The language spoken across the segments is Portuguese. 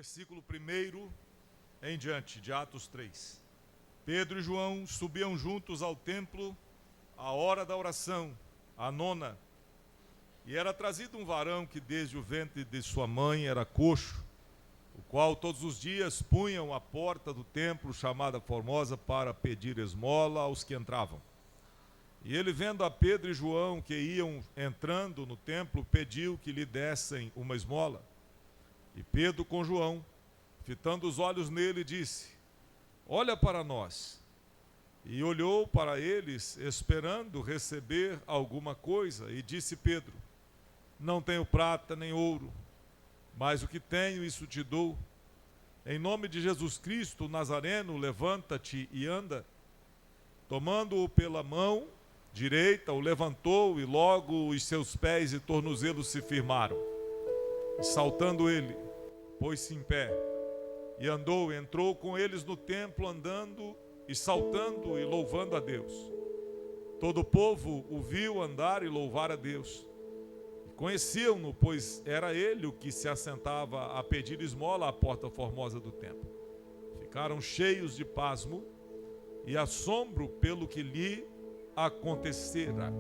versículo 1 em diante, de Atos 3. Pedro e João subiam juntos ao templo à hora da oração, a nona. E era trazido um varão que desde o ventre de sua mãe era coxo, o qual todos os dias punham à porta do templo, chamada Formosa, para pedir esmola aos que entravam. E ele, vendo a Pedro e João que iam entrando no templo, pediu que lhe dessem uma esmola. E Pedro, com João, fitando os olhos nele, disse: olha para nós. E olhou para eles, esperando receber alguma coisa, e disse Pedro: não tenho prata nem ouro, mas o que tenho, isso te dou. Em nome de Jesus Cristo, Nazareno, levanta-te e anda. Tomando-o pela mão direita, o levantou, e logo os seus pés e tornozelos se firmaram. E saltando ele, pôs-se em pé, e andou, entrou com eles no templo, andando e saltando e louvando a Deus. Todo o povo o viu andar e louvar a Deus. E conheciam-no, pois era ele o que se assentava a pedir esmola à porta formosa do templo. Ficaram cheios de pasmo e assombro pelo que lhe acontecera.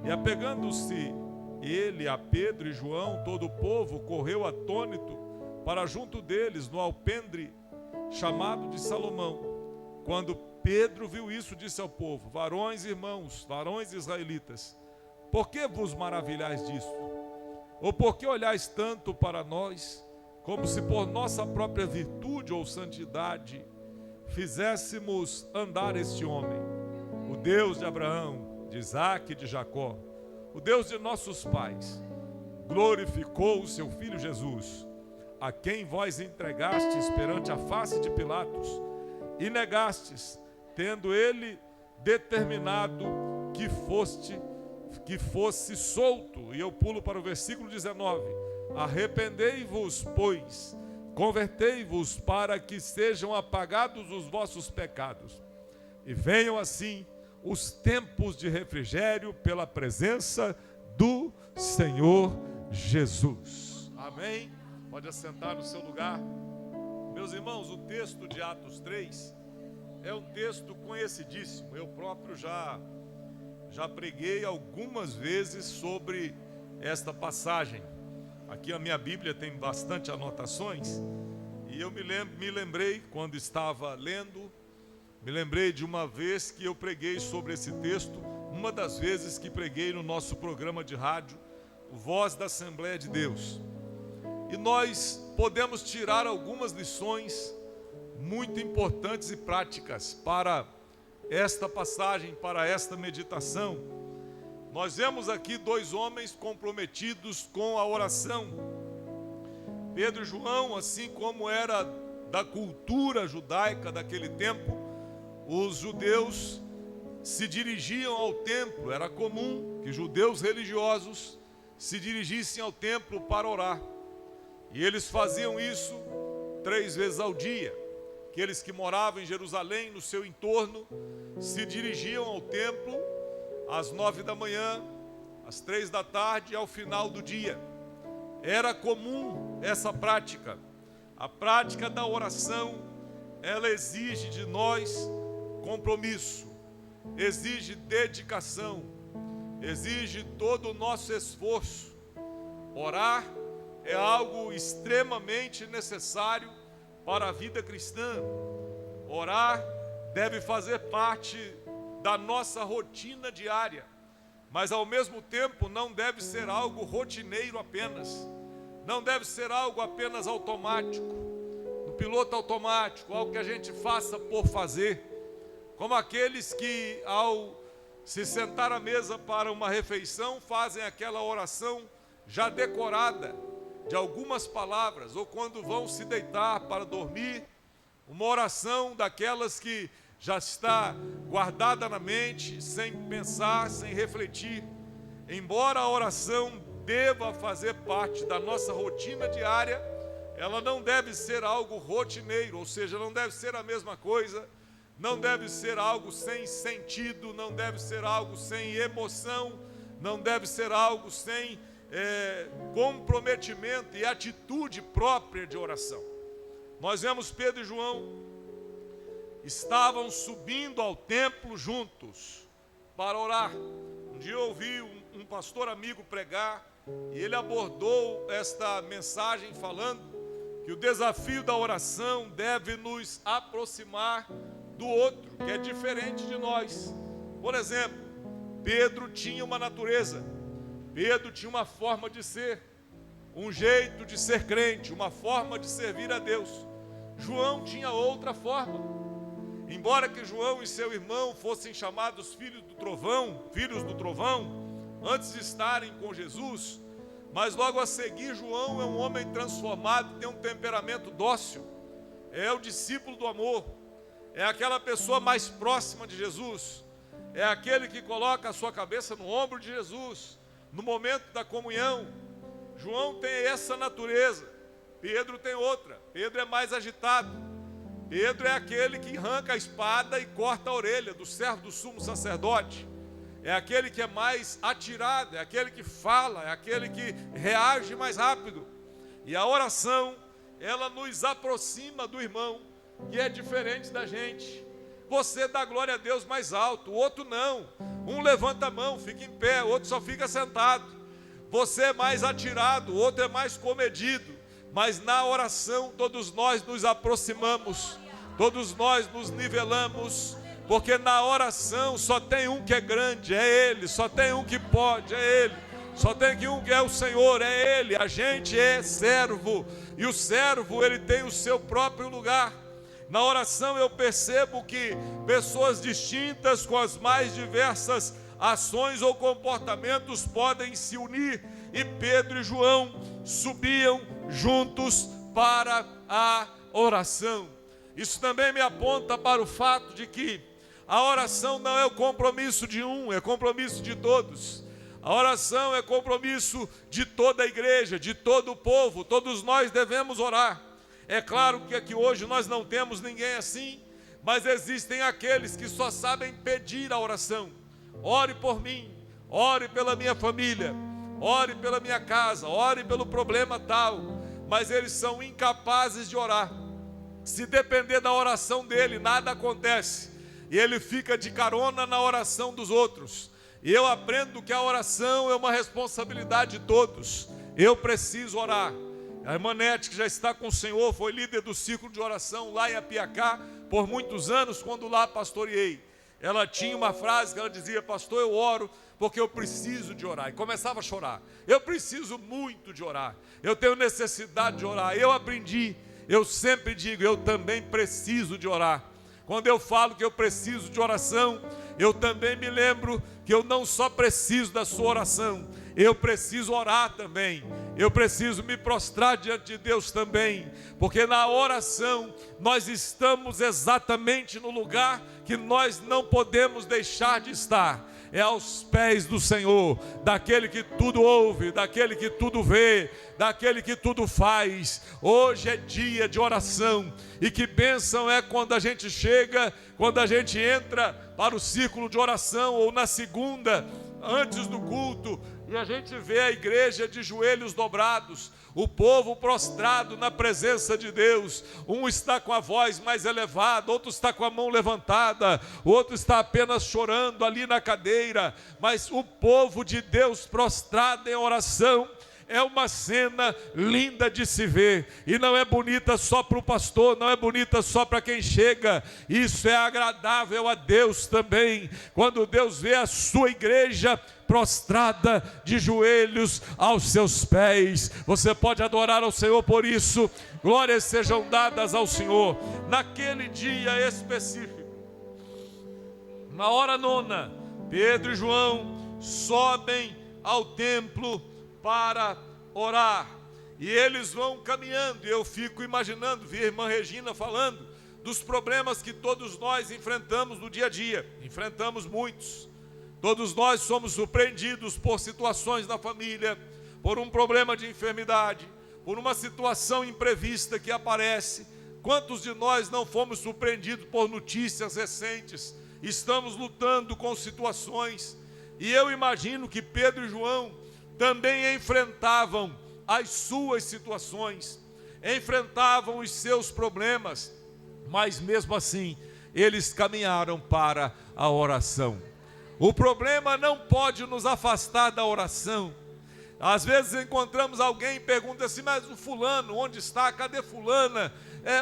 E apegando-se ele a Pedro e João, todo o povo correu atônito para junto deles no alpendre chamado de Salomão. Quando Pedro viu isso, disse ao povo: varões irmãos, varões israelitas, por que vos maravilhais disso? Ou por que olhais tanto para nós, como se por nossa própria virtude ou santidade fizéssemos andar este homem? O Deus de Abraão, de Isaque e de Jacó, o Deus de nossos pais, glorificou o seu filho Jesus, a quem vós entregastes perante a face de Pilatos e negastes, tendo ele determinado que fosse solto. E eu pulo para o versículo 19. Arrependei-vos, pois, convertei-vos, para que sejam apagados os vossos pecados, e venham assim os tempos de refrigério pela presença do Senhor Jesus. Amém? Pode assentar no seu lugar. Meus irmãos, o texto de Atos 3 é um texto conhecidíssimo. Eu próprio já preguei algumas vezes sobre esta passagem. Aqui a minha Bíblia tem bastante anotações, e eu me lembrei, quando estava lendo, me lembrei de uma vez que eu preguei sobre esse texto, uma das vezes que preguei no nosso programa de rádio, Voz da Assembleia de Deus. E nós podemos tirar algumas lições muito importantes e práticas para esta passagem, para esta meditação. Nós vemos aqui dois homens comprometidos com a oração. Pedro e João, assim como era da cultura judaica daquele tempo, os judeus se dirigiam ao templo. Era comum que judeus religiosos se dirigissem ao templo para orar. E eles faziam isso 3 vezes ao dia. Aqueles que moravam em Jerusalém, no seu entorno, se dirigiam ao templo às 9 da manhã, às 3 da tarde e ao final do dia. Era comum essa prática. A prática da oração, ela exige de nós compromisso, exige dedicação, exige todo o nosso esforço. Orar é algo extremamente necessário para a vida cristã. Orar deve fazer parte da nossa rotina diária, mas ao mesmo tempo não deve ser algo rotineiro apenas, não deve ser algo apenas automático, no piloto automático, algo que a gente faça por fazer, como aqueles que ao se sentar à mesa para uma refeição fazem aquela oração já decorada de algumas palavras, ou quando vão se deitar para dormir, uma oração daquelas que já está guardada na mente, sem pensar, sem refletir. Embora a oração deva fazer parte da nossa rotina diária, ela não deve ser algo rotineiro, ou seja, não deve ser a mesma coisa, não deve ser algo sem sentido, não deve ser algo sem emoção, não deve ser algo sem comprometimento e atitude própria de oração. nós vemos Pedro e João estavam subindo ao templo juntos para orar. Um dia eu ouvi um pastor amigo pregar e ele abordou esta mensagem falando que o desafio da oração deve nos aproximar do outro, que é diferente de nós. Por exemplo, Pedro tinha uma natureza, Pedro tinha uma forma de ser, um jeito de ser crente, uma forma de servir a Deus. João tinha outra forma. Embora que João e seu irmão fossem chamados filhos do trovão, antes de estarem com Jesus, mas logo a seguir João é um homem transformado, tem um temperamento dócil, é o discípulo do amor, é aquela pessoa mais próxima de Jesus, é aquele que coloca a sua cabeça no ombro de Jesus, no momento da comunhão. João tem essa natureza, Pedro tem outra. Pedro é mais agitado, Pedro é aquele que arranca a espada e corta a orelha do servo do sumo sacerdote, é aquele que é mais atirado, é aquele que fala, é aquele que reage mais rápido. E a oração, ela nos aproxima do irmão, que é diferente da gente. Você dá glória a Deus mais alto, o outro não. Um levanta a mão, fica em pé, o outro só fica sentado. Você é mais atirado, o outro é mais comedido. Mas na oração todos nós nos aproximamos, todos nós nos nivelamos, porque na oração só tem um que é grande, é Ele, só tem um que pode, é Ele, só tem um que é o Senhor, é Ele. A gente é servo, e o servo ele tem o seu próprio lugar. Na oração eu percebo que pessoas distintas com as mais diversas ações ou comportamentos podem se unir, e Pedro e João subiam juntos para a oração. Isso também me aponta para o fato de que a oração não é o compromisso de um, é compromisso de todos. A oração é compromisso de toda a igreja, de todo o povo. Todos nós devemos orar. É claro que aqui hoje nós não temos ninguém assim, mas existem aqueles que só sabem pedir a oração. Ore por mim, ore pela minha família, ore pela minha casa, ore pelo problema tal, mas eles são incapazes de orar. Se depender da oração dele, nada acontece, e ele fica de carona na oração dos outros. E eu aprendo que a oração é uma responsabilidade de todos. Eu preciso orar. A irmã Nete, que já está com o Senhor, foi líder do ciclo de oração lá em Apiacá por muitos anos, quando lá pastoreei. Ela tinha uma frase que ela dizia: pastor, eu oro porque eu preciso de orar. E começava a chorar. Eu preciso muito de orar. Eu tenho necessidade de orar. Eu aprendi, eu sempre digo, eu também preciso de orar. Quando eu falo que eu preciso de oração, eu também me lembro que eu não só preciso da sua oração, eu preciso orar também. Eu preciso me prostrar diante de Deus também, porque na oração nós estamos exatamente no lugar que nós não podemos deixar de estar. É aos pés do Senhor, daquele que tudo ouve, daquele que tudo vê, daquele que tudo faz. Hoje é dia de oração, e que bênção é quando a gente chega, quando a gente entra para o círculo de oração, ou na segunda, antes do culto, e a gente vê a igreja de joelhos dobrados, o povo prostrado na presença de Deus. Um está com a voz mais elevada, outro está com a mão levantada, o outro está apenas chorando ali na cadeira, mas o povo de Deus prostrado em oração é uma cena linda de se ver, e não é bonita só para o pastor, não é bonita só para quem chega, isso é agradável a Deus também, quando Deus vê a sua igreja prostrada de joelhos aos seus pés. Você pode adorar ao Senhor por isso. Glórias sejam dadas ao Senhor. Naquele dia específico, na hora nona, Pedro e João sobem ao templo para orar, e eles vão caminhando, e eu fico imaginando, vi a irmã Regina falando dos problemas que todos nós enfrentamos no dia a dia. Enfrentamos muitos. Todos nós somos surpreendidos por situações na família, por um problema de enfermidade, por uma situação imprevista que aparece. Quantos de nós não fomos surpreendidos por notícias recentes? Estamos lutando com situações, e eu imagino que Pedro e João também enfrentavam as suas situações. enfrentavam os seus problemas, mas mesmo assim, eles caminharam para a oração. O problema não pode nos afastar da oração. Às vezes encontramos alguém e pergunta assim, mas o fulano, onde está? Cadê fulana?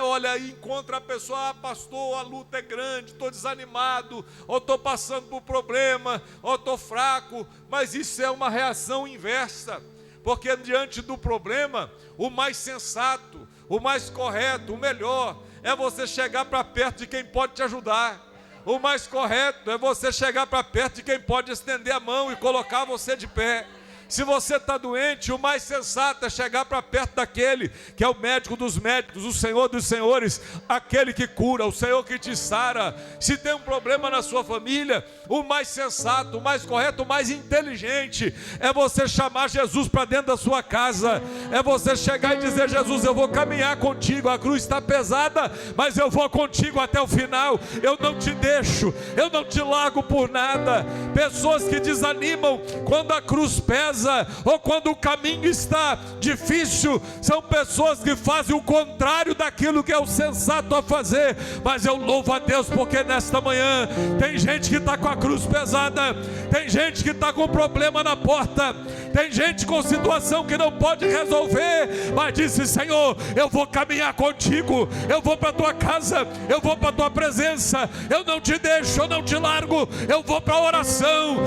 Olha, aí encontra a pessoa, pastor, a luta é grande, estou desanimado, ou estou passando por problema, ou estou fraco, mas isso é uma reação inversa, porque diante do problema, o mais sensato, o mais correto, o melhor, é você chegar para perto de quem pode te ajudar. O mais correto é você chegar para perto de quem pode estender a mão e colocar você de pé. Se você está doente, o mais sensato é chegar para perto daquele que é o médico dos médicos, o Senhor dos senhores, aquele que cura, o Senhor que te sara. Se tem um problema na sua família, o mais sensato, o mais correto, o mais inteligente é você chamar Jesus para dentro da sua casa, é você chegar e dizer, Jesus, eu vou caminhar contigo, a cruz está pesada, mas eu vou contigo até o final, eu não te deixo, eu não te largo por nada. Pessoas que desanimam quando a cruz pesa, ou quando o caminho está difícil, são pessoas que fazem o contrário daquilo que é o sensato a fazer. Mas eu louvo a Deus, porque nesta manhã tem gente que está com a cruz pesada, tem gente que está com problema na porta, tem gente com situação que não pode resolver, mas disse, Senhor, eu vou caminhar contigo, eu vou para a tua casa, eu vou para a tua presença, eu não te deixo, eu não te largo, eu vou para a oração.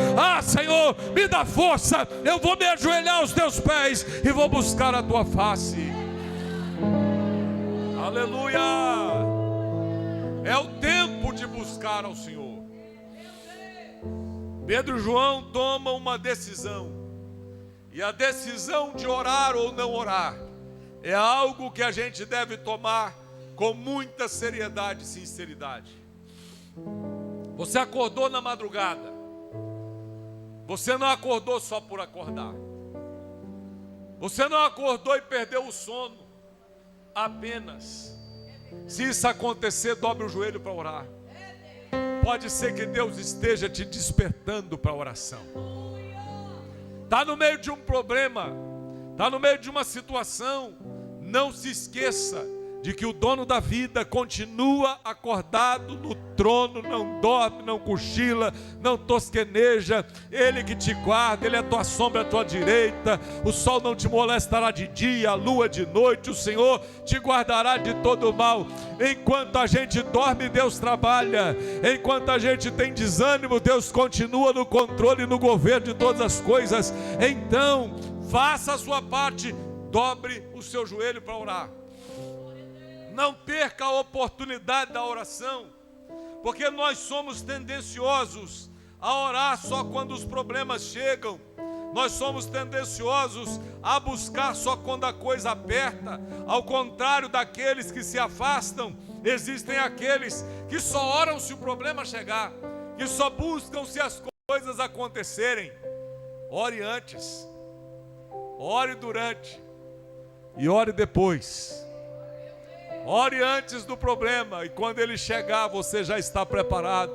Senhor, me dá força, eu vou me ajoelhar aos teus pés e vou buscar a tua face. Aleluia! É o tempo de buscar ao Senhor. Pedro e João tomam uma decisão, e a decisão de orar ou não orar é algo que a gente deve tomar com muita seriedade e sinceridade. Você acordou na madrugada, você não acordou só por acordar, você não acordou e perdeu o sono apenas. Se isso acontecer, dobre o joelho para orar. Pode ser que Deus esteja te despertando para a oração. Está no meio de um problema, está no meio de uma situação, não se esqueça de que o dono da vida continua acordado no trono, não dorme, não cochila, não tosqueneja. Ele que te guarda, Ele é a tua sombra à tua direita, o sol não te molestará de dia, a lua de noite, o Senhor te guardará de todo mal. Enquanto a gente dorme, Deus trabalha. Enquanto a gente tem desânimo, Deus continua no controle e no governo de todas as coisas. Então, faça a sua parte, dobre o seu joelho para orar. Não perca a oportunidade da oração, porque nós somos tendenciosos a orar só quando os problemas chegam. Nós somos tendenciosos a buscar só quando a coisa aperta. Ao contrário daqueles que se afastam, existem aqueles que só oram se o problema chegar, que só buscam se as coisas acontecerem. Ore antes, ore durante e ore depois. Ore antes do problema, e quando ele chegar, você já está preparado.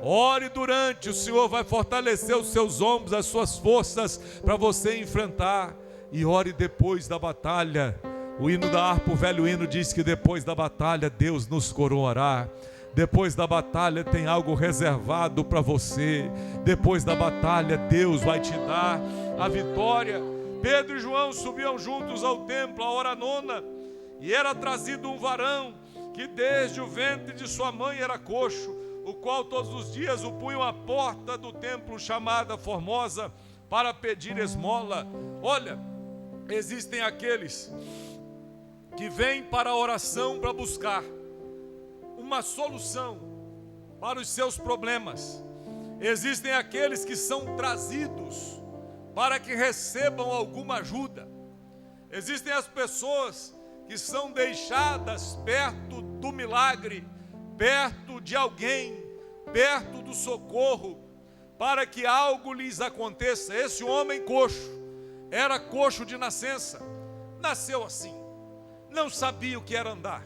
Ore durante, o Senhor vai fortalecer os seus ombros, as suas forças, para você enfrentar. E ore depois da batalha. O hino da harpa, o velho hino, diz que depois da batalha, Deus nos coroará. Depois da batalha tem algo reservado para você. Depois da batalha, Deus vai te dar a vitória. Pedro e João subiam juntos ao templo, à hora nona. E era trazido um varão que desde o ventre de sua mãe era coxo, o qual todos os dias o punham à porta do templo chamada Formosa para pedir esmola. Olha, existem aqueles que vêm para a oração para buscar uma solução para os seus problemas. Existem aqueles que são trazidos para que recebam alguma ajuda. Existem as pessoas que são deixadas perto do milagre, perto de alguém, perto do socorro, para que algo lhes aconteça. Esse homem coxo, era coxo de nascença, nasceu assim, não sabia o que era andar.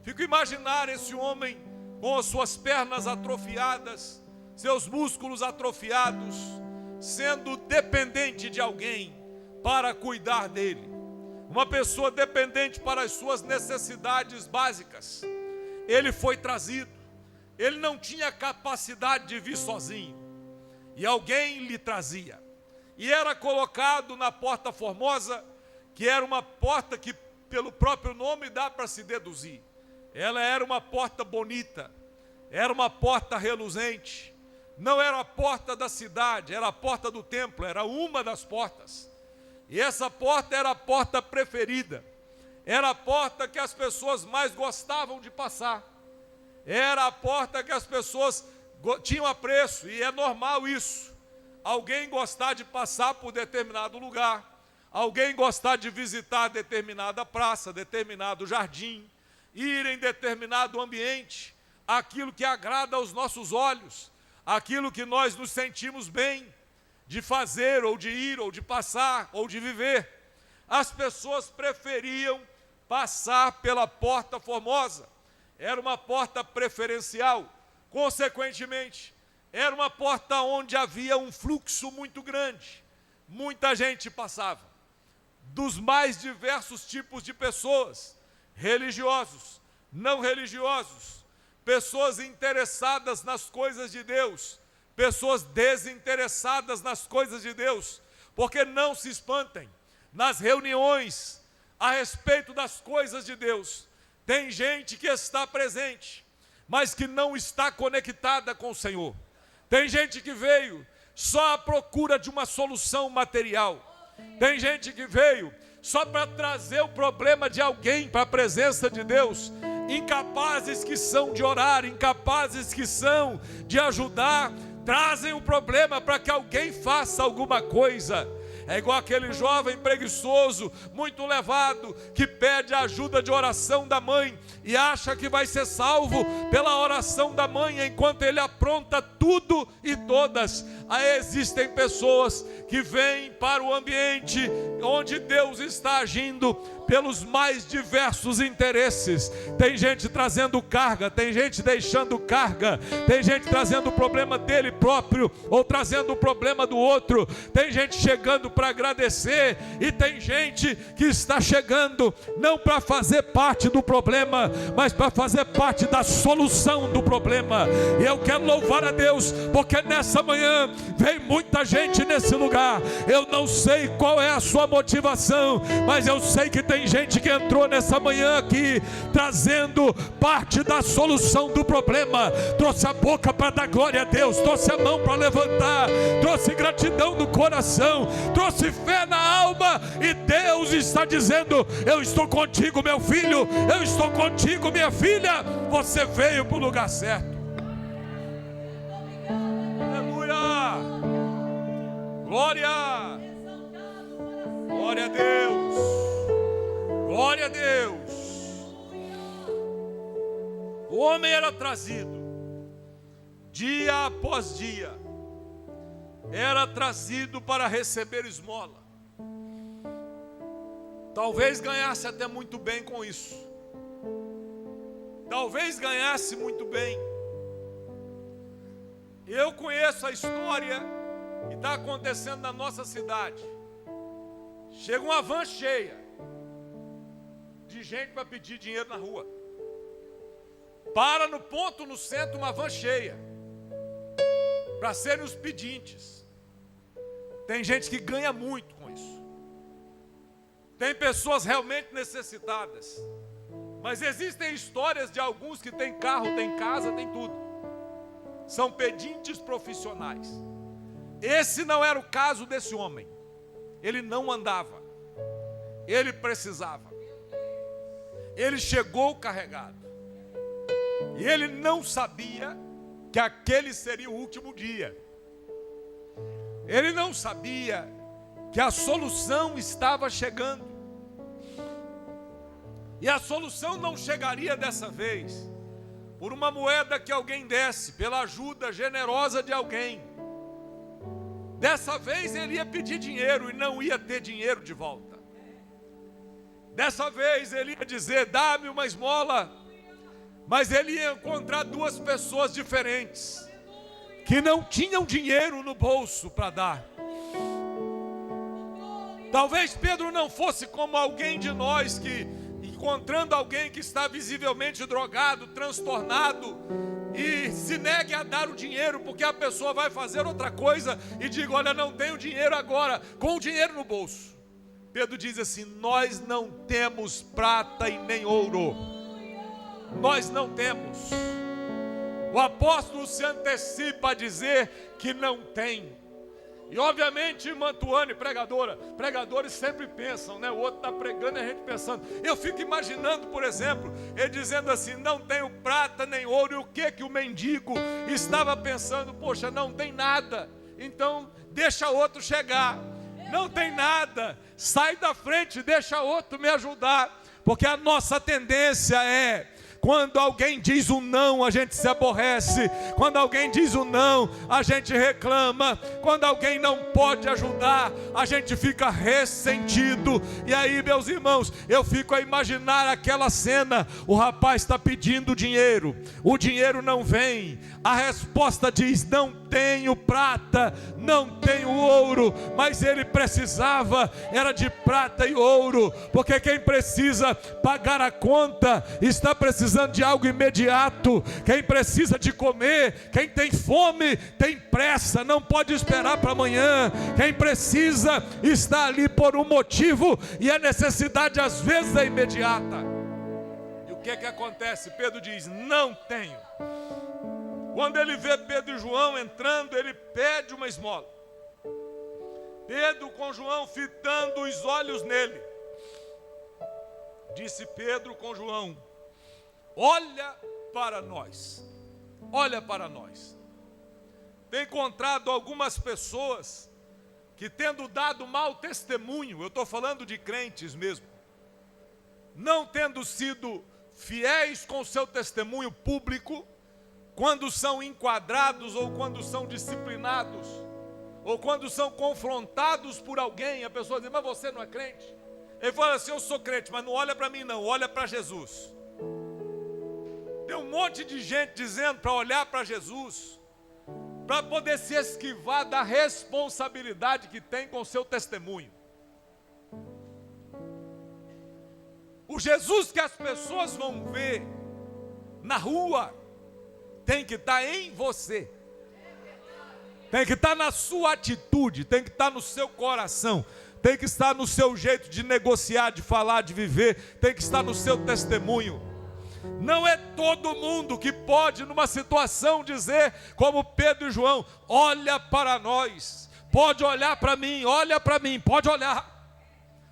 Fico imaginar esse homem com as suas pernas atrofiadas, seus músculos atrofiados, sendo dependente de alguém para cuidar dele. uma pessoa dependente para as suas necessidades básicas. Ele foi trazido, ele não tinha capacidade de vir sozinho, e alguém lhe trazia, e era colocado na porta formosa, que era uma porta que pelo próprio nome dá para se deduzir. Ela era uma porta bonita, era uma porta reluzente, não era a porta da cidade, era a porta do templo, era uma das portas. E essa porta era a porta preferida, era a porta que as pessoas mais gostavam de passar, era a porta que as pessoas tinham apreço, e é normal isso, alguém gostar de passar por determinado lugar, alguém gostar de visitar determinada praça, determinado jardim, ir em determinado ambiente, aquilo que agrada aos nossos olhos, aquilo que nós nos sentimos bem de fazer, ou de ir, ou de passar, ou de viver. As pessoas preferiam passar pela porta formosa, era uma porta preferencial, consequentemente, era uma porta onde havia um fluxo muito grande, muita gente passava, dos mais diversos tipos de pessoas, religiosos, não religiosos, pessoas interessadas nas coisas de Deus, pessoas desinteressadas nas coisas de Deus, porque não se espantem, nas reuniões a respeito das coisas de Deus, tem gente que está presente, mas que não está conectada com o Senhor, tem gente que veio só à procura de uma solução material, tem gente que veio só para trazer o problema de alguém para a presença de Deus, incapazes que são de orar, incapazes que são de ajudar, trazem o problema para que alguém faça alguma coisa. É igual aquele jovem preguiçoso, muito levado, que pede a ajuda de oração da mãe e acha que vai ser salvo pela oração da mãe, enquanto ele apronta tudo e todas. Aí existem pessoas que vêm para o ambiente onde Deus está agindo pelos mais diversos interesses. Tem gente trazendo carga, tem gente deixando carga, tem gente trazendo o problema dele próprio ou trazendo o problema do outro, tem gente chegando para agradecer e tem gente que está chegando não para fazer parte do problema, mas para fazer parte da solução do problema. E eu quero louvar a Deus, porque nessa manhã vem muita gente nesse lugar. Eu não sei qual é a sua motivação, mas eu sei que tem gente que entrou nessa manhã aqui trazendo parte da solução do problema, trouxe a boca para dar glória a Deus, trouxe a mão para levantar, trouxe gratidão no coração, trouxe fé na alma, e Deus está dizendo: eu estou contigo, meu filho, eu estou contigo, minha filha, você veio para o lugar certo. Aleluia, glória, glória a Deus, glória a Deus. O homem era trazido dia após dia, era trazido para receber esmola. Talvez ganhasse até muito bem com isso, talvez ganhasse muito bem. Eu conheço a história que está acontecendo na nossa cidade. Chega uma van cheia de gente para pedir dinheiro na rua. Para no ponto, no centro, uma van cheia para serem os pedintes. Tem gente que ganha muito com isso. Tem pessoas realmente necessitadas. Mas existem histórias de alguns que têm carro, têm casa, têm tudo. São pedintes profissionais. Esse não era o caso desse homem. Ele não andava, ele precisava. Ele chegou carregado. E ele não sabia que aquele seria o último dia. Ele não sabia que a solução estava chegando. E a solução não chegaria dessa vez por uma moeda que alguém desse, pela ajuda generosa de alguém. Dessa vez ele ia pedir dinheiro e não ia ter dinheiro de volta. Dessa vez ele ia dizer: dá-me uma esmola. Mas ele ia encontrar duas pessoas diferentes, que não tinham dinheiro no bolso para dar. Talvez Pedro não fosse como alguém de nós que, encontrando alguém que está visivelmente drogado, transtornado, e se negue a dar o dinheiro, porque a pessoa vai fazer outra coisa e diga: olha, não tenho dinheiro agora, com o dinheiro no bolso. Pedro diz assim: nós não temos prata e nem ouro. Nós não temos. O apóstolo se antecipa a dizer que não tem. E obviamente, irmã Tuane, pregadores sempre pensam, né? O outro está pregando e a gente pensando. Eu fico imaginando, por exemplo, ele dizendo assim: não tenho prata nem ouro. E o que o mendigo estava pensando? Poxa, não tem nada, então deixa outro chegar. Não tem nada, sai da frente, deixa outro me ajudar. Porque a nossa tendência é: quando alguém diz um não, a gente se aborrece. Quando alguém diz um não, a gente reclama. Quando alguém não pode ajudar, a gente fica ressentido. E aí, meus irmãos, eu fico a imaginar aquela cena. O rapaz está pedindo dinheiro, o dinheiro não vem. A resposta diz: não tenho prata, não tenho ouro. Mas ele precisava, era de prata e ouro. Porque quem precisa pagar a conta, está precisando de algo imediato. Quem precisa de comer, quem tem fome, tem pressa, não pode esperar para amanhã. Quem precisa está ali por um motivo, e a necessidade às vezes é imediata. E o que acontece? Pedro diz: não tenho. Quando ele vê Pedro e João entrando, ele pede uma esmola. Pedro com João fitando os olhos nele. Disse Pedro com João: olha para nós, olha para nós. Tem encontrado algumas pessoas que, tendo dado mau testemunho, eu estou falando de crentes mesmo, não tendo sido fiéis com o seu testemunho público, quando são enquadrados ou quando são disciplinados, ou quando são confrontados por alguém, a pessoa diz: mas você não é crente? Ele fala assim: eu sou crente, mas não olha para mim não, olha para Jesus. Tem um monte de gente dizendo para olhar para Jesus, para poder se esquivar da responsabilidade que tem com o seu testemunho. O Jesus que as pessoas vão ver na rua tem que estar em você, tem que estar na sua atitude, tem que estar no seu coração, tem que estar no seu jeito de negociar, de falar, de viver, tem que estar no seu testemunho. Não é todo mundo que pode, numa situação, dizer como Pedro e João: olha para nós, pode olhar para mim, olha para mim, pode olhar.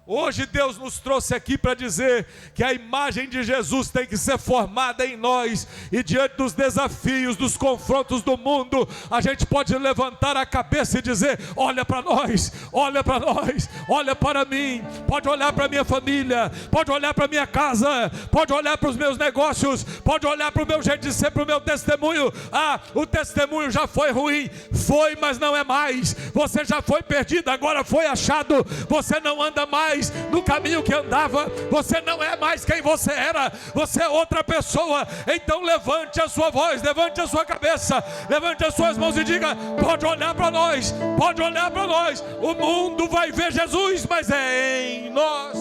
Hoje Deus nos trouxe aqui para dizer que a imagem de Jesus tem que ser formada em nós, e diante dos desafios, dos confrontos do mundo, a gente pode levantar a cabeça e dizer: olha para nós, olha para nós, olha para mim, pode olhar para minha família, pode olhar para minha casa, pode olhar para os meus negócios, pode olhar para o meu jeito de ser, para o meu testemunho. Ah, o testemunho já foi ruim, foi, mas não é mais. Você já foi perdido, agora foi achado. Você não anda mais no caminho que andava, você não é mais quem você era, você é outra pessoa. Então levante a sua voz, levante a sua cabeça, levante as suas mãos e diga: pode olhar para nós, pode olhar para nós. O mundo vai ver Jesus, mas é em nós.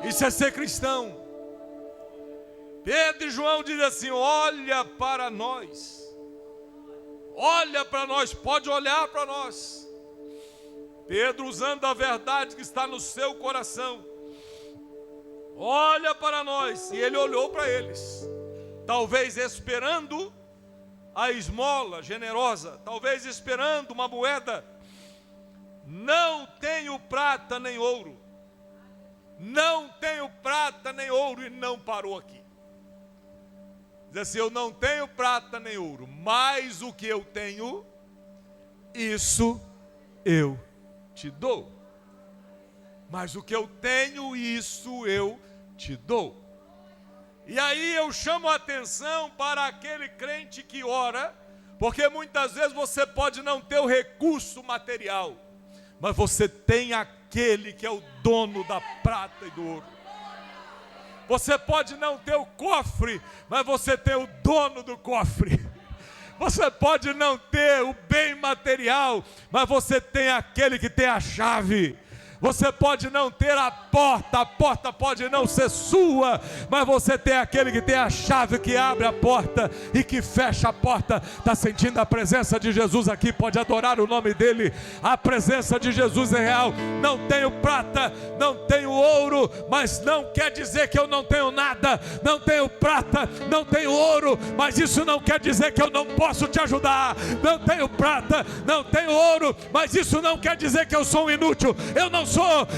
Isso é ser cristão. Pedro e João dizem assim: olha para nós, olha para nós, pode olhar para nós. Pedro, usando a verdade que está no seu coração, olha para nós. E ele olhou para eles, talvez esperando a esmola generosa, talvez esperando uma moeda. Não tenho prata nem ouro, não tenho prata nem ouro. E não parou aqui. Diz assim: eu não tenho prata nem ouro, mas o que eu tenho, isso eu te dou. Mas o que eu tenho, isso eu te dou. E aí eu chamo a atenção para aquele crente que ora, porque muitas vezes você pode não ter o recurso material, mas você tem aquele que é o dono da prata e do ouro. Você pode não ter o cofre, mas você tem o dono do cofre. Você pode não ter o bem material, mas você tem aquele que tem a chave. Você pode não ter a porta pode não ser sua, mas você tem aquele que tem a chave que abre a porta e que fecha a porta. Está sentindo a presença de Jesus aqui? Pode adorar o nome dele. A presença de Jesus é real. Não tenho prata, não tenho ouro, mas não quer dizer que eu não tenho nada. Não tenho prata, não tenho ouro, mas isso não quer dizer que eu não posso te ajudar. Não tenho prata, não tenho ouro, mas isso não quer dizer que eu sou um inútil.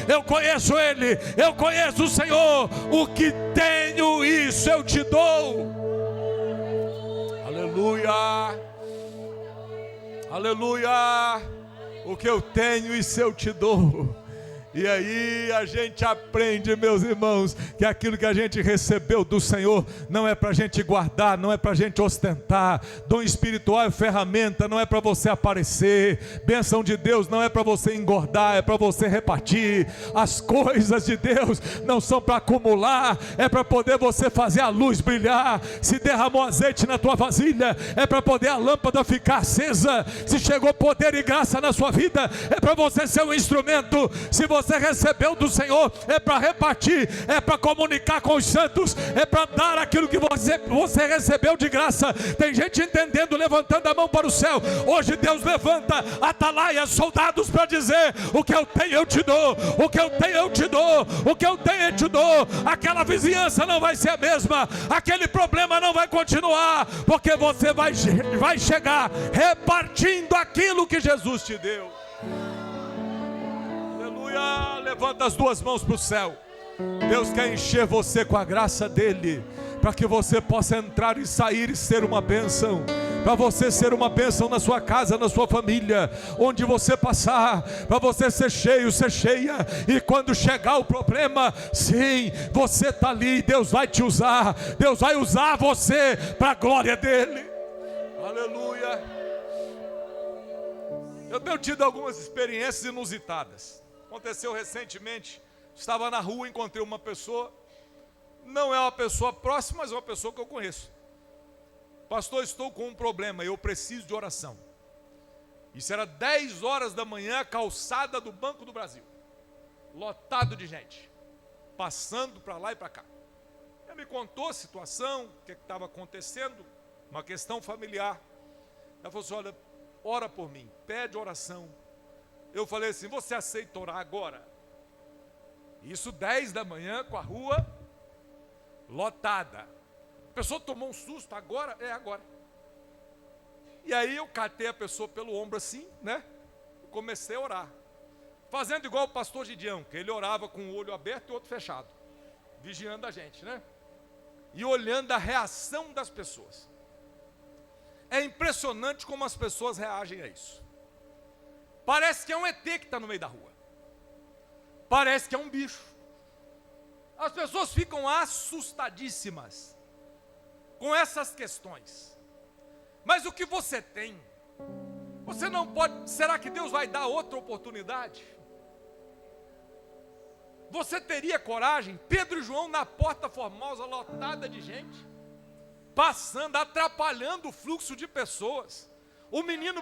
Eu conheço Ele, eu conheço o Senhor. O que tenho, isso eu te dou. Aleluia, aleluia. O que eu tenho, isso eu te dou. E aí a gente aprende, meus irmãos, que aquilo que a gente recebeu do Senhor não é para a gente guardar, não é para a gente ostentar. Dom espiritual é ferramenta, não é para você aparecer. Bênção de Deus não é para você engordar, é para você repartir. As coisas de Deus não são para acumular, é para poder você fazer a luz brilhar. Se derramou azeite na tua vasilha, é para poder a lâmpada ficar acesa. Se chegou poder e graça na sua vida, é para você ser um instrumento. Se você recebeu do Senhor, é para repartir, é para comunicar com os santos, é para dar aquilo que você recebeu de graça. Tem gente entendendo, levantando a mão para o céu. Hoje Deus levanta atalaias, soldados para dizer: o que eu tenho eu te dou, o que eu tenho eu te dou, o que eu tenho eu te dou. Aquela vizinhança não vai ser a mesma, aquele problema não vai continuar, porque você vai chegar repartindo aquilo que Jesus te deu. Levanta as duas mãos para o céu. Deus quer encher você com a graça dele, para que você possa entrar e sair e ser uma bênção. Para você ser uma bênção na sua casa, na sua família, onde você passar, para você ser cheio, ser cheia. E quando chegar o problema, sim, você está ali, Deus vai te usar. Deus vai usar você para a glória dele. Aleluia. Eu tenho tido algumas experiências inusitadas. Aconteceu recentemente, estava na rua, encontrei uma pessoa, não é uma pessoa próxima, mas é uma pessoa que eu conheço. Pastor, estou com um problema, eu preciso de oração. Isso era 10 horas da manhã, calçada do Banco do Brasil, lotado de gente, passando para lá e para cá. Ela me contou a situação, o que estava acontecendo, uma questão familiar. Ela falou assim: olha, ora por mim, pede oração. Eu falei assim: você aceita orar agora? Isso 10 da manhã, com a rua lotada. A pessoa tomou um susto. Agora? É agora. E aí eu catei a pessoa pelo ombro assim, né? E comecei a orar, fazendo igual o pastor Gideão, que ele orava com o olho aberto e o outro fechado, vigiando a gente, né? E olhando a reação das pessoas. É impressionante como as pessoas reagem a isso. Parece que é um ET que está no meio da rua. Parece que é um bicho. As pessoas ficam assustadíssimas com essas questões. Mas o que você tem, você não pode. Será que Deus vai dar outra oportunidade? Você teria coragem? Pedro e João na Porta Formosa, lotada de gente, passando, atrapalhando o fluxo de pessoas.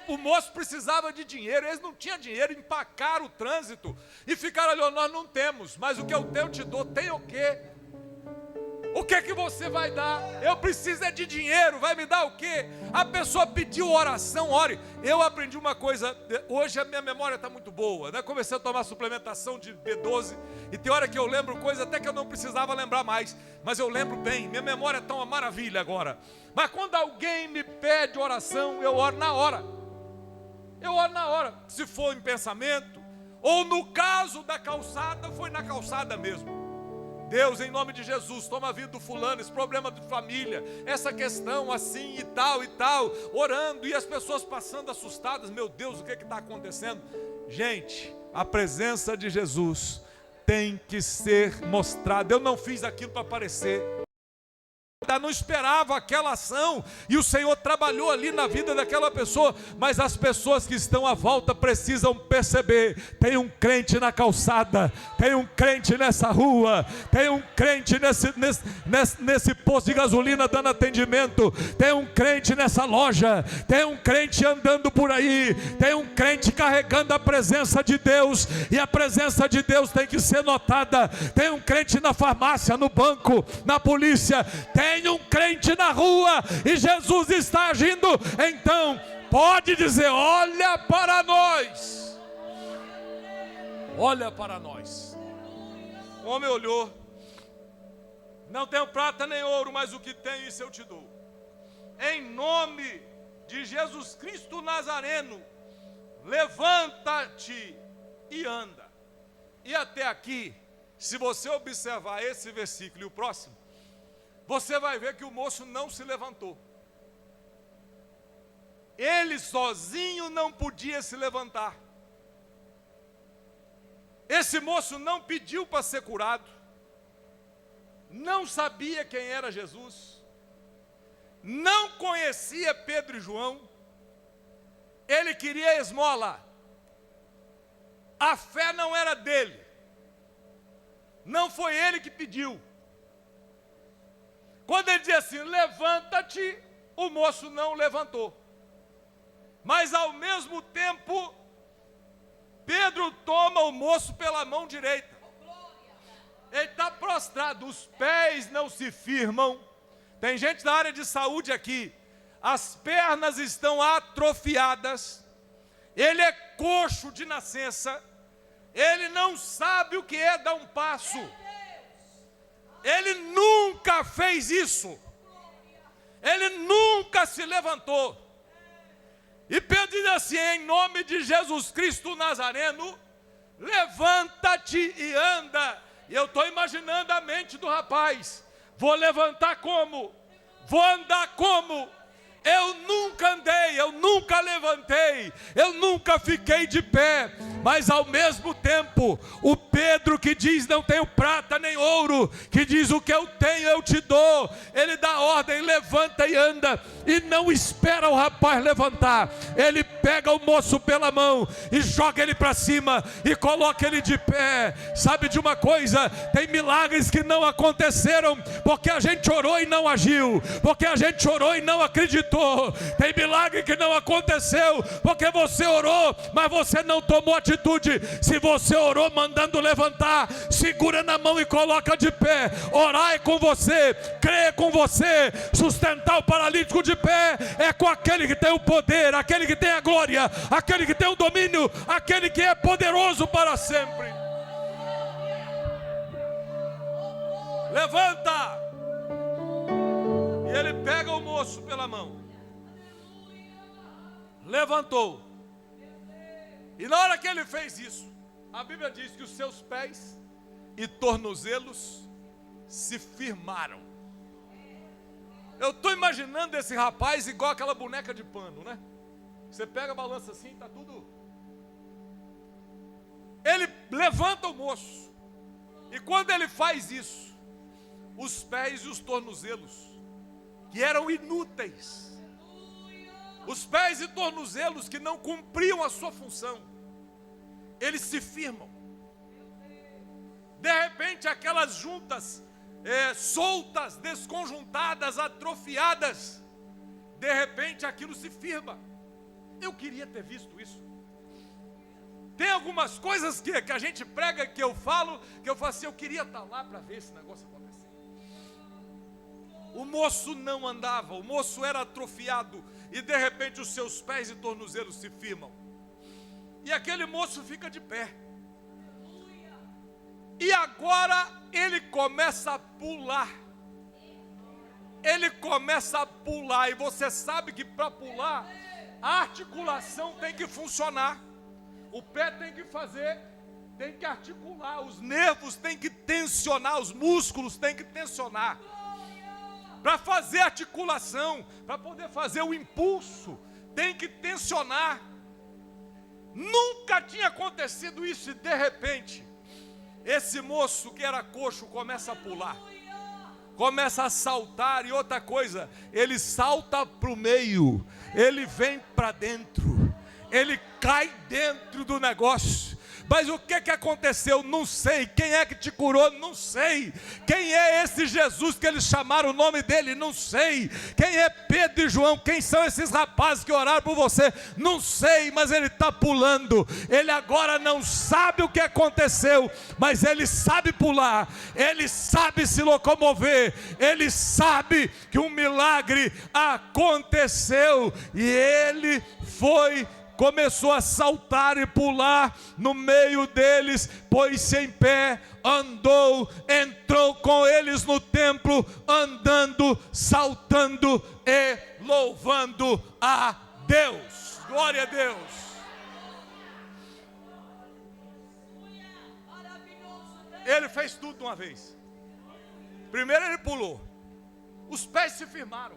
O moço precisava de dinheiro, eles não tinham dinheiro, empacaram o trânsito e ficaram ali: nós não temos, mas o que eu tenho eu te dou. Tem o quê? O que é que você vai dar? Eu preciso é de dinheiro, vai me dar o quê? A pessoa pediu oração, ore. Eu aprendi uma coisa, hoje a minha memória está muito boa, né? Comecei a tomar suplementação de B12 e tem hora que eu lembro coisa até que eu não precisava lembrar mais, mas eu lembro bem, minha memória está uma maravilha agora. Mas quando alguém me pede oração, eu oro na hora. Eu oro na hora, se for em pensamento, ou no caso da calçada, foi na calçada mesmo. Deus, em nome de Jesus, toma a vida do fulano, esse problema de família, essa questão assim e tal, orando, e as pessoas passando assustadas: meu Deus, o que está acontecendo? Gente, a presença de Jesus tem que ser mostrada. Eu não fiz aquilo para aparecer. nada, não esperava aquela ação, e o Senhor trabalhou ali na vida daquela pessoa. Mas as pessoas que estão à volta precisam perceber: tem um crente na calçada, tem um crente nessa rua, tem um crente nesse posto de gasolina dando atendimento, tem um crente nessa loja, tem um crente andando por aí, tem um crente carregando a presença de Deus, e a presença de Deus tem que ser notada. Tem um crente na farmácia, no banco, na polícia, tem um crente na rua, e Jesus está agindo. Então pode dizer: olha para nós, olha para nós. O homem olhou: não tenho prata nem ouro, mas o que tenho isso eu te dou. Em nome de Jesus Cristo Nazareno, levanta-te e anda. E até aqui, se você observar esse versículo e o próximo, você vai ver que o moço não se levantou. Ele sozinho não podia se levantar. Esse moço não pediu para ser curado, não sabia quem era Jesus, não conhecia Pedro e João, ele queria esmola. A fé não era dele, não foi ele que pediu. Quando ele diz assim: levanta-te, o moço não levantou. Mas ao mesmo tempo, Pedro toma o moço pela mão direita. Ele está prostrado, os pés não se firmam. Tem gente da área de saúde aqui, as pernas estão atrofiadas, ele é coxo de nascença, ele não sabe o que é dar um passo, ele nunca fez isso, ele nunca se levantou. E Pedro diz assim: em nome de Jesus Cristo Nazareno, levanta-te e anda. E eu estou imaginando a mente do rapaz: vou levantar como? Vou andar como? Eu nunca andei, eu nunca levantei, eu nunca fiquei de pé. Mas ao mesmo tempo, o Pedro que diz: não tenho prata nem ouro, que diz: o que eu tenho eu te dou, ele dá ordem: levanta e anda. E não espera o rapaz levantar, ele pega o moço pela mão e joga ele para cima e coloca ele de pé. Sabe de uma coisa? Tem milagres que não aconteceram porque a gente orou e não agiu, porque a gente orou e não acreditou. Tem milagre que não aconteceu porque você orou, mas você não tomou atitude. Se você orou mandando levantar, segura na mão e coloca de pé. Orar é com você, crer é com você, sustentar o paralítico de pé é com aquele que tem o poder, aquele que tem a glória, aquele que tem o domínio, aquele que é poderoso para sempre. Levanta! E ele pega o moço pela mão, levantou. E na hora que ele fez isso, a Bíblia diz que os seus pés e tornozelos se firmaram. Eu estou imaginando esse rapaz igual aquela boneca de pano, né? Você pega a balança assim, está tudo. Ele levanta o moço, e quando ele faz isso, os pés e os tornozelos, que eram inúteis, os pés e tornozelos que não cumpriam a sua função, eles se firmam. De repente aquelas juntas soltas, desconjuntadas, atrofiadas, de repente aquilo se firma. Eu queria ter visto isso. Tem algumas coisas que a gente prega, que eu falo assim: eu queria estar lá para ver esse negócio acontecer. O moço não andava, o moço era atrofiado, e de repente os seus pés e tornozelos se firmam, e aquele moço fica de pé. E agora ele começa a pular. Ele começa a pular, e você sabe que para pular, a articulação tem que funcionar. O pé tem que tem que articular, os nervos têm que tensionar, os músculos têm que tensionar. Para fazer articulação, para poder fazer o impulso, tem que tensionar. Nunca tinha acontecido isso, e de repente esse moço que era coxo começa a pular. começa a saltar, e outra coisa, ele salta para o meio, ele vem para dentro, ele cai dentro do negócio. Mas o que aconteceu? Não sei. Quem é que te curou? Não sei. Quem é esse Jesus que eles chamaram o nome dele? Não sei. Quem é Pedro e João? Quem são esses rapazes que oraram por você? Não sei, mas ele está pulando. Ele agora não sabe o que aconteceu, mas ele sabe pular, ele sabe se locomover, ele sabe que um milagre aconteceu, e ele começou a saltar e pular no meio deles, pôs-se em pé, andou, entrou com eles no templo, andando, saltando e louvando a Deus. Glória a Deus. Ele fez tudo de uma vez. Primeiro ele pulou, os pés se firmaram,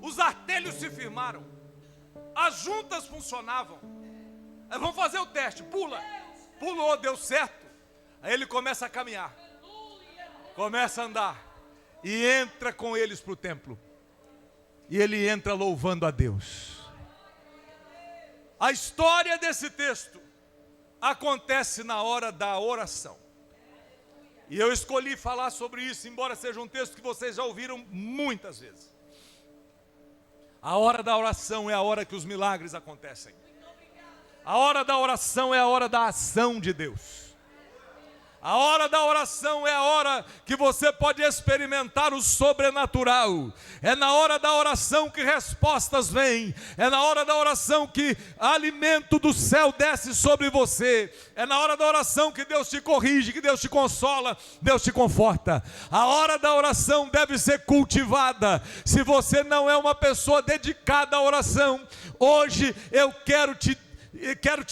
os artelhos se firmaram, as juntas funcionavam. Aí vamos fazer o teste. Pula. Pulou, deu certo. Aí ele começa a caminhar, começa a andar, e entra com eles para o templo. E ele entra louvando a Deus. A história desse texto acontece na hora da oração. E eu escolhi falar sobre isso, embora seja um texto que vocês já ouviram muitas vezes. A hora da oração é a hora que os milagres acontecem. A hora da oração é a hora da ação de Deus. A hora da oração é a hora que você pode experimentar o sobrenatural. É na hora da oração que respostas vêm. É na hora da oração que alimento do céu desce sobre você. É na hora da oração que Deus te corrige, que Deus te consola, Deus te conforta. A hora da oração deve ser cultivada. Se você não é uma pessoa dedicada à oração, hoje eu quero te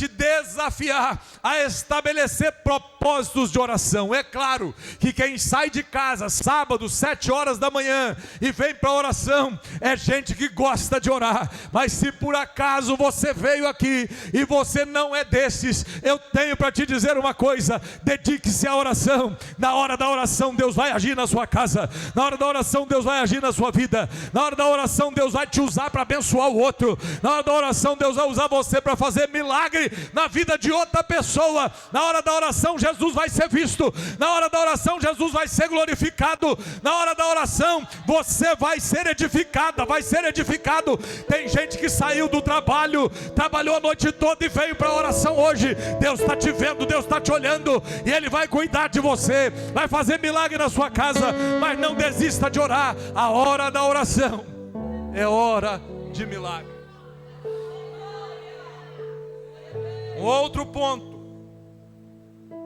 desafiar a estabelecer propósitos de oração. É claro que quem sai de casa sábado, 7 horas da manhã, e vem para a oração, é gente que gosta de orar. Mas se por acaso você veio aqui e você não é desses, eu tenho para te dizer uma coisa: dedique-se à oração. Na hora da oração Deus vai agir na sua casa. Na hora da oração Deus vai agir na sua vida. Na hora da oração Deus vai te usar para abençoar o outro. Na hora da oração Deus vai usar você para fazer milagre na vida de outra pessoa. Na hora da oração Jesus vai ser visto. Na hora da oração Jesus vai ser glorificado. Na hora da oração você vai ser edificada, vai ser edificado. Tem gente que saiu do trabalho, trabalhou a noite toda e veio para a oração hoje. Deus está te vendo, Deus está te olhando, e Ele vai cuidar de você, vai fazer milagre na sua casa. Mas não desista de orar. A hora da oração é hora de milagre. Um outro ponto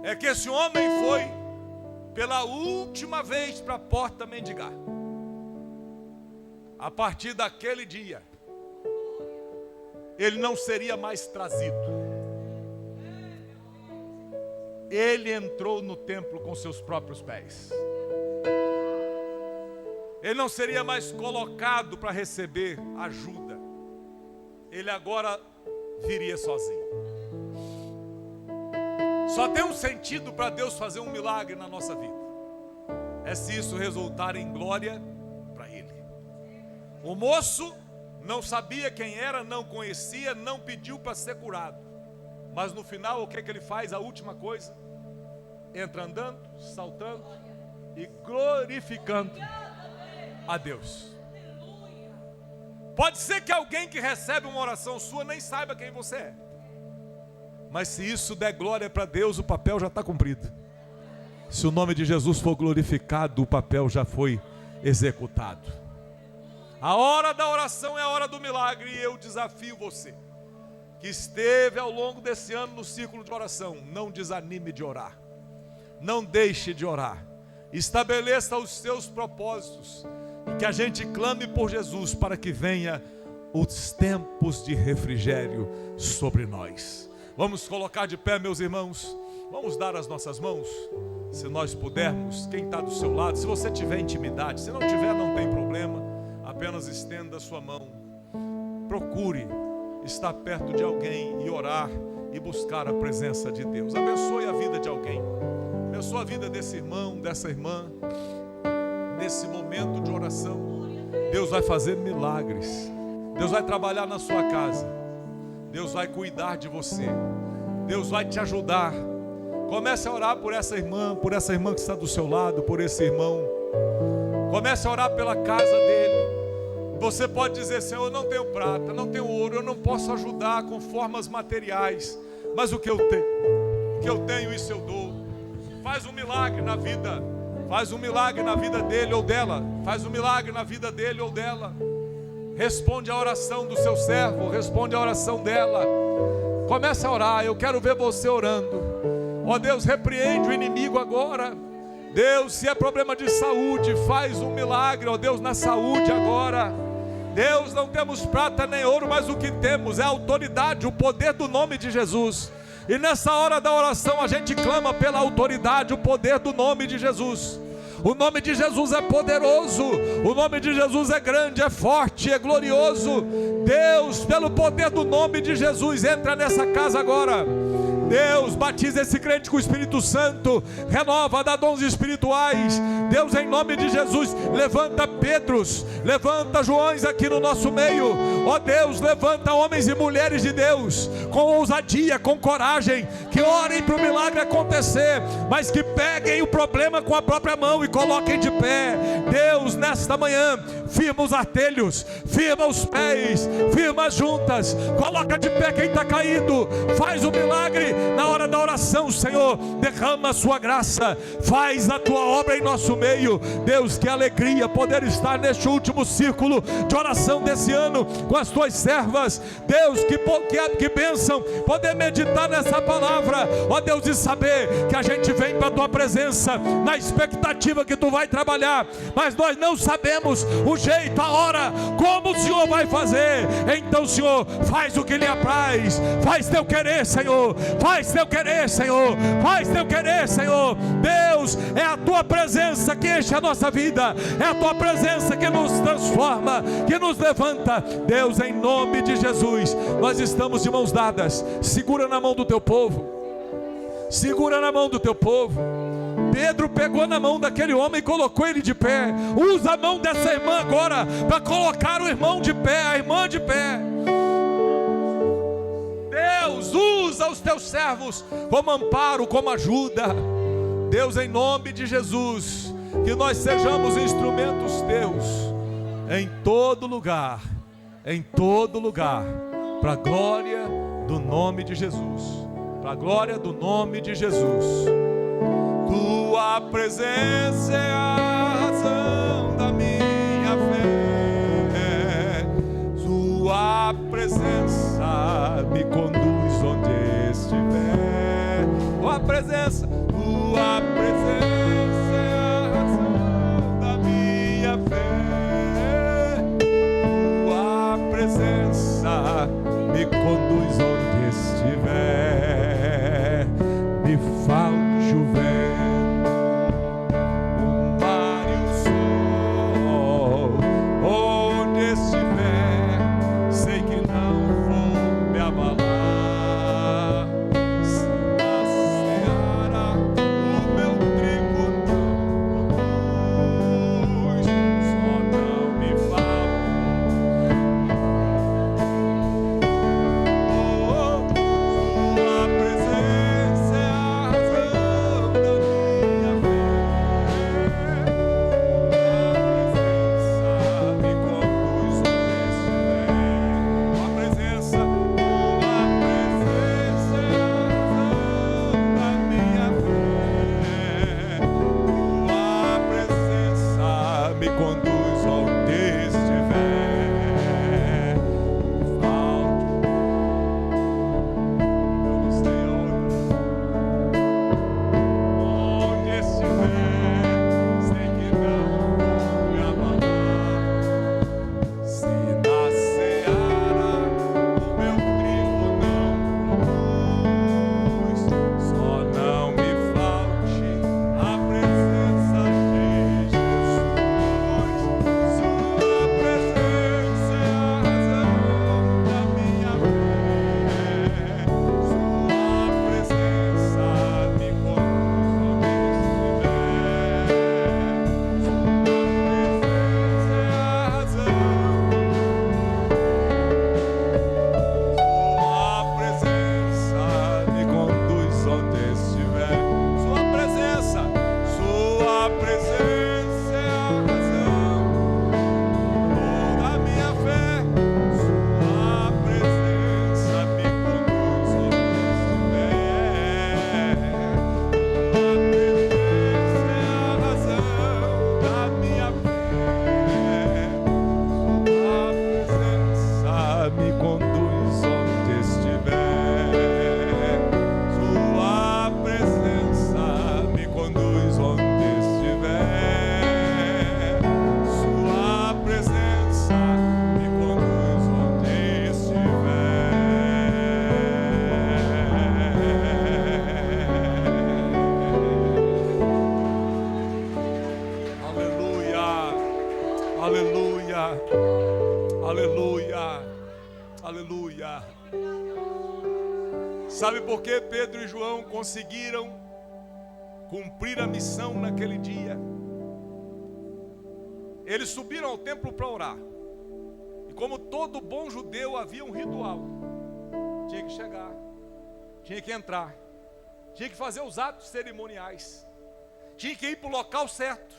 é que esse homem foi pela última vez para a porta mendigar. A partir daquele dia, ele não seria mais trazido. Ele entrou no templo com seus próprios pés. Ele não seria mais colocado para receber ajuda. Ele agora viria sozinho. Só tem um sentido para Deus fazer um milagre na nossa vida: é se isso resultar em glória para Ele. O moço não sabia quem era, não conhecia, não pediu para ser curado. Mas no final, o que é que ele faz? A última coisa: entra andando, saltando e glorificando a Deus. Pode ser que alguém que recebe uma oração sua nem saiba quem você é. Mas se isso der glória para Deus, o papel já está cumprido. Se o nome de Jesus for glorificado, o papel já foi executado. A hora da oração é a hora do milagre. E eu desafio você que esteve ao longo desse ano no círculo de oração: não desanime de orar. Não deixe de orar. Estabeleça os seus propósitos. E que a gente clame por Jesus para que venha os tempos de refrigério sobre nós. Vamos colocar de pé, meus irmãos. Vamos dar as nossas mãos, se nós pudermos. Quem está do seu lado, se você tiver intimidade, se não tiver, não tem problema. Apenas estenda a sua mão. Procure estar perto de alguém e orar e buscar a presença de Deus. Abençoe a vida de alguém. Abençoe a vida desse irmão, dessa irmã. nesse momento de oração, Deus vai fazer milagres. Deus vai trabalhar na sua casa. Deus vai cuidar de você. Deus vai te ajudar. Comece a orar por essa irmã que está do seu lado, por esse irmão. Comece a orar pela casa dele. Você pode dizer: Senhor, eu não tenho prata, não tenho ouro, eu não posso ajudar com formas materiais, mas o que eu tenho, isso eu dou. Faz um milagre na vida. Faz um milagre na vida dele ou dela. Faz um milagre na vida dele ou dela. Responde a oração do seu servo. Responde a oração dela. Comece a orar. Eu quero ver você orando. Ó Deus, repreende o inimigo agora. Deus, se é problema de saúde, faz um milagre, ó Deus, na saúde agora. Deus, não temos prata nem ouro, mas o que temos é a autoridade, o poder do nome de Jesus. E nessa hora da oração a gente clama pela autoridade, o poder do nome de Jesus. O nome de Jesus é poderoso, o nome de Jesus é grande, é forte, é glorioso. Deus, pelo poder do nome de Jesus, entra nessa casa agora. Deus, batiza esse crente com o Espírito Santo, renova, dá dons espirituais. Deus, em nome de Jesus, levanta Pedros, levanta Joões aqui no nosso meio. Ó Deus, levanta homens e mulheres de Deus, com ousadia, com coragem, que orem para o milagre acontecer, mas que peguem o problema com a própria mão e coloquem de pé. Deus, nesta manhã, firma os artelhos, firma os pés, firma as juntas, coloca de pé quem está caído, faz o milagre. Na hora da oração, Senhor, derrama a sua graça, faz a tua obra em nosso meio. Deus, que alegria poder estar neste último círculo de oração desse ano com as tuas servas. Deus, que bênção poder meditar nessa palavra, ó Deus, e saber que a gente vem para a tua presença na expectativa que tu vai trabalhar, mas nós não sabemos o jeito, a hora, como o Senhor vai fazer. Então, Senhor, faz o que lhe apraz, faz teu querer, Senhor, faz teu querer, Senhor, faz teu querer, Senhor. Deus, é a tua presença que enche a nossa vida, é a tua presença que nos transforma, que nos levanta. Deus, em nome de Jesus, nós estamos de mãos dadas. Segura na mão do teu povo, segura na mão do teu povo. Pedro pegou na mão daquele homem e colocou ele de pé. Usa a mão dessa irmã agora para colocar o irmão de pé, a irmã de pé. Deus, usa os teus servos como amparo, como ajuda. Deus, em nome de Jesus, que nós sejamos instrumentos teus em todo lugar, para a glória do nome de Jesus, para a glória do nome de Jesus. Tua presença é a razão da minha fé, tua presença me conduz onde estiver. Tua presença é a razão da minha fé, tua presença me conduz onde estiver. Me falte o vento, o Aleluia. Aleluia. Aleluia. Sabe por que Pedro e João conseguiram cumprir a missão naquele dia? Eles subiram ao templo para orar. E como todo bom judeu, havia um ritual. Tinha que chegar, tinha que entrar, tinha que fazer os atos cerimoniais, tinha que ir para o local certo,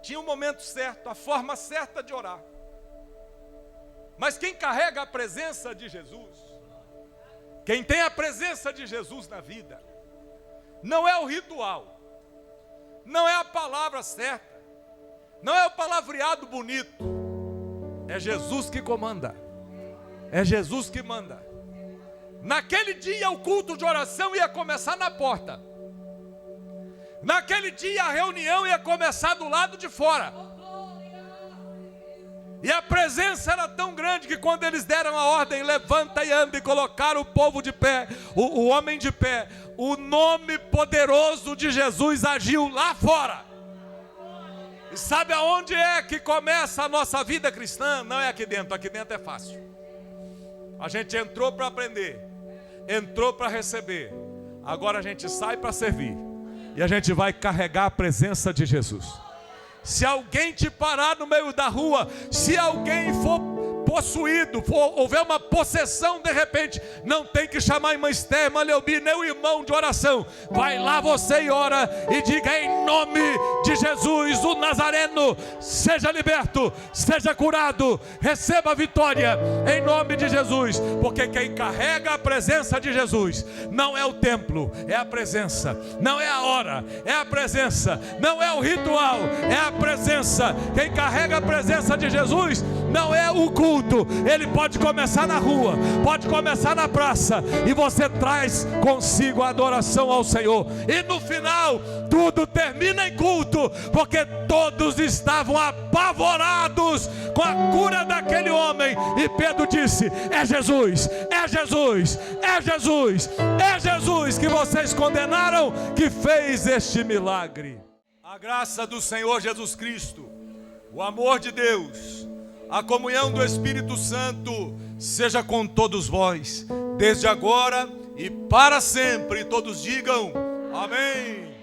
tinha o momento certo, a forma certa de orar. Mas quem carrega a presença de Jesus, quem tem a presença de Jesus na vida, não é o ritual, não é a palavra certa, não é o palavreado bonito, é Jesus que comanda, é Jesus que manda. Naquele dia o culto de oração ia começar na porta. Naquele dia a reunião ia começar do lado de fora. E a presença era tão grande que quando eles deram a ordem, levanta e anda, e colocaram o povo de pé, o homem de pé, o nome poderoso de Jesus agiu lá fora. E sabe aonde é que começa a nossa vida cristã? Não é aqui dentro é fácil. A gente entrou para aprender, entrou para receber, agora a gente sai para servir. E a gente vai carregar a presença de Jesus. Se alguém te parar no meio da rua, se alguém for possuído, houver uma possessão de repente, não tem que chamar a irmã Esther, irmã Leobi, nem o irmão de oração. Vai lá você e ora e diga: em nome de Jesus, o Nazareno, seja liberto, seja curado, receba a vitória, em nome de Jesus. Porque quem carrega a presença de Jesus, não é o templo, é a presença. Não é a hora, é a presença. Não é o ritual, é a presença. Quem carrega a presença de Jesus, não é o culto. Ele pode começar na rua, pode começar na praça, e você traz consigo a adoração ao Senhor, e no final tudo termina em culto, porque todos estavam apavorados com a cura daquele homem. E Pedro disse: é Jesus, é Jesus, é Jesus, é Jesus que vocês condenaram, que fez este milagre. A graça do Senhor Jesus Cristo, o amor de Deus, a comunhão do Espírito Santo seja com todos vós, desde agora e para sempre. Todos digam amém.